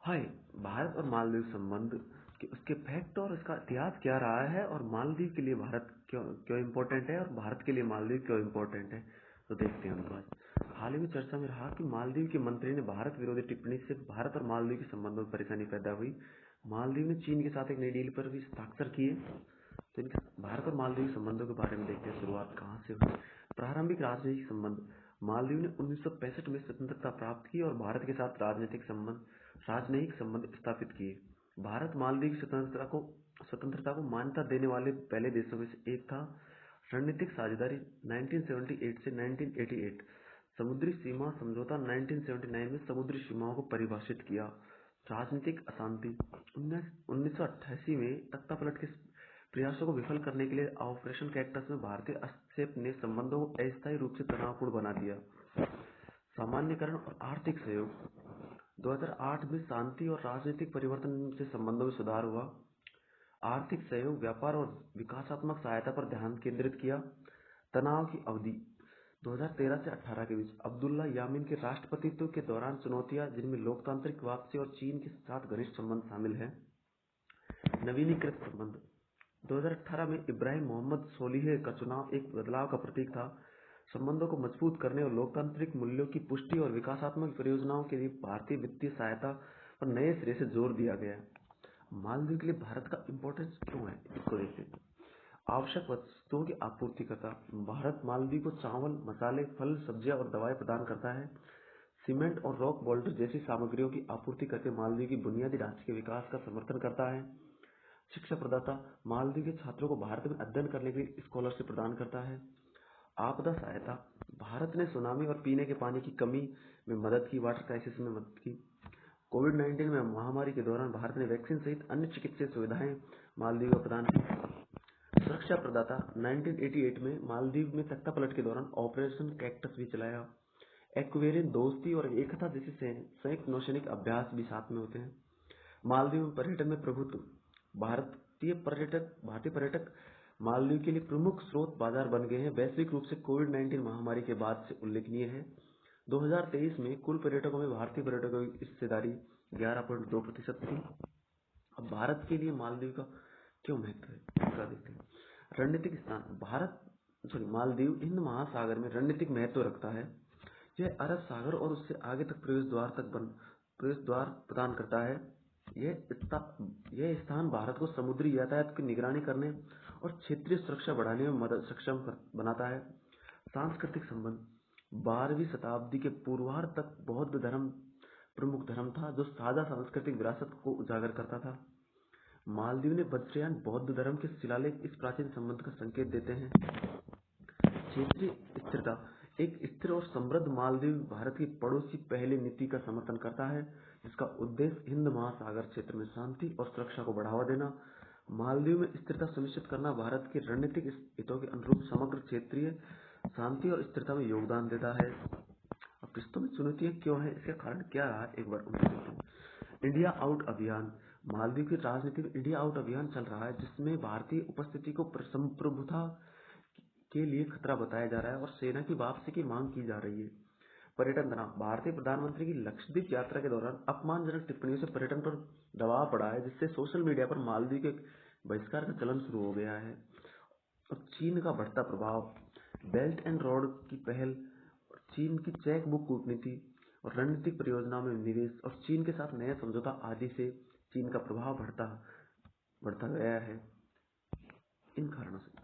हाय। भारत और मालदीव संबंध के उसके फैक्ट और उसका इतिहास क्या रहा है और मालदीव के लिए भारत क्यों क्यों इम्पोर्टेंट है और भारत के लिए मालदीव क्यों इम्पोर्टेंट है, तो देखते हैं उनको आज। हाल ही में चर्चा में रहा कि मालदीव के मंत्री ने भारत विरोधी टिप्पणी से भारत और मालदीव के संबंधों में परेशानी पैदा हुई। मालदीव ने चीन के साथ एक नई डील पर भी हस्ताक्षर किए। तो इनके भारत और मालदीव के संबंधों के बारे में देखते हैं शुरुआत कहाँ से हुई। प्रारंभिक राजनीतिक संबंध। मालदीव ने 1965 में स्वतंत्रता प्राप्त की और भारत के साथ राजनयिक संबंध स्थापित किए। भारत मालदीव की स्वतंत्रता को मान्यता देने वाले पहले देशों में से एक था। रणनीतिक साझेदारी 1978 से 1988। समुद्री सीमा समझौता 1979 में समुद्री सीमाओं को परिभाषित किया। राजनीतिक अशांति। 1988 में तख्तापलट के प्रयासों को विफल करने के लिए ऑपरेशन कैक्टस में भारतीय हस्तक्षेप ने संबंधों को अस्थायी रूप से तनावपूर्ण बना दिया। सामान्यीकरण और आर्थिक सहयोग। 2008 में शांति और राजनीतिक परिवर्तन से संबंधों में सुधार हुआ। आर्थिक सहयोग, व्यापार और विकासात्मक सहायता पर ध्यान केंद्रित किया। तनाव की अवधि 2013 से 18 के बीच अब्दुल्ला यामीन के राष्ट्रपतित्व के दौरान चुनौतियां, जिनमें लोकतांत्रिक वापसी और चीन के साथ घनिष्ठ संबंध शामिल हैं। नवीनीकृत संबंध। 2018 में इब्राहिम मोहम्मद सोलिह का चुनाव एक बदलाव का प्रतीक था। संबंधों को मजबूत करने और लोकतांत्रिक मूल्यों की पुष्टि और विकासात्मक परियोजनाओं के लिए भारतीय वित्तीय सहायता पर नए सिरे से जोर दिया गया। मालदीव के लिए भारत का इंपॉर्टेंस क्यों है, इसको देखते हैं। आवश्यक वस्तुओं की आपूर्तिकर्ता। भारत मालदीव को चावल, मसाले, फल, सब्जियां और दवाएं प्रदान करता है। सीमेंट और रॉक बोल्डर जैसी सामग्रियों की आपूर्ति करके मालदीव की बुनियादी ढांचे के विकास का समर्थन करता है। शिक्षा प्रदाता। मालदीव के छात्रों को भारत में अध्ययन करने के लिए स्कॉलरशिप प्रदान करता है। आपदा सहायता। भारत ने सुनामी और पीने के पानी की कमी में मदद की, वाटर क्राइसिस में मदद की। कोविड-19 में महामारी के दौरान भारत ने वैक्सीन सहित अन्य चिकित्सीय सुविधाएं मालदीव को प्रदान की। सुरक्षा प्रदाता। 1988 में मालदीव में तख्तापलट के दौरान ऑपरेशन कैक्टस भी चलाया। एक्वेरियन दोस्ती और एकता जैसे संयुक्त नौसैनिक अभ्यास भी साथ में होते हैं। मालदीव में पर्यटन में प्रभुत्व। भारतीय पर्यटक मालदीव के लिए प्रमुख स्रोत बाजार बन गए हैं। वैश्विक रूप से कोविड-19 महामारी के बाद से उल्लेखनीय है। 2023 में कुल पर्यटकों में भारतीय पर्यटकों की हिस्सेदारी 11.2% थी। अब भारत के लिए मालदीव का क्यों महत्व है, इसका देखते हैं। रणनीतिक स्थान। मालदीव हिंद महासागर में रणनीतिक महत्व रखता है। यह अरब सागर और उससे आगे तक प्रवेश द्वार प्रदान करता है। यह स्थान भारत को समुद्री यातायात की निगरानी करने और क्षेत्रीय सुरक्षा बढ़ाने में सक्षम बनाता है। सांस्कृतिक संबंध। 12वीं शताब्दी के पूर्वार्ध तक बौद्ध धर्म प्रमुख धर्म था, जो साझा सांस्कृतिक विरासत को उजागर करता था। मालदीव ने वज्रयान बौद्ध धर्म के शिलालेख इस प्राचीन संबंध का संकेत देते हैं। क्षेत्रीय स्थिरता। एक स्थिर और समृद्ध मालदीव भारत की पड़ोसी पहले नीति का समर्थन करता है, जिसका उद्देश्य हिंद महासागर क्षेत्र में शांति और सुरक्षा को बढ़ावा देना। मालदीव में स्थिरता सुनिश्चित करना भारत के रणनीतिक हितों के अनुरूप समग्र क्षेत्रीय शांति और स्थिरता में योगदान देता है। अब रिश्तों में चुनौतियां क्यों है, इसका कारण क्या रहा, एक बार उनको देखते हैं। इंडिया आउट अभियान। मालदीव की राजनीति में इंडिया आउट अभियान चल रहा है, जिसमें भारतीय उपस्थिति को संप्रभुता के लिए खतरा बताया जा रहा है और सेना की वापसी की मांग की जा रही है। पर्यटन तनाव। भारतीय प्रधानमंत्री की लक्षद्वीप यात्रा के दौरान अपमानजनक टिप्पणियों से पर्यटन पर दबाव पड़ा है, जिससे सोशल मीडिया पर मालदीव के बहिष्कार का चलन शुरू हो गया है। और चीन का बढ़ता प्रभाव। बेल्ट एंड रोड की पहल, चीन की चेक बुक कूटनीति और रणनीतिक परियोजनाओं में निवेश और चीन के साथ नया समझौता आदि से चीन का प्रभाव बढ़ता गया है। इन कारणों से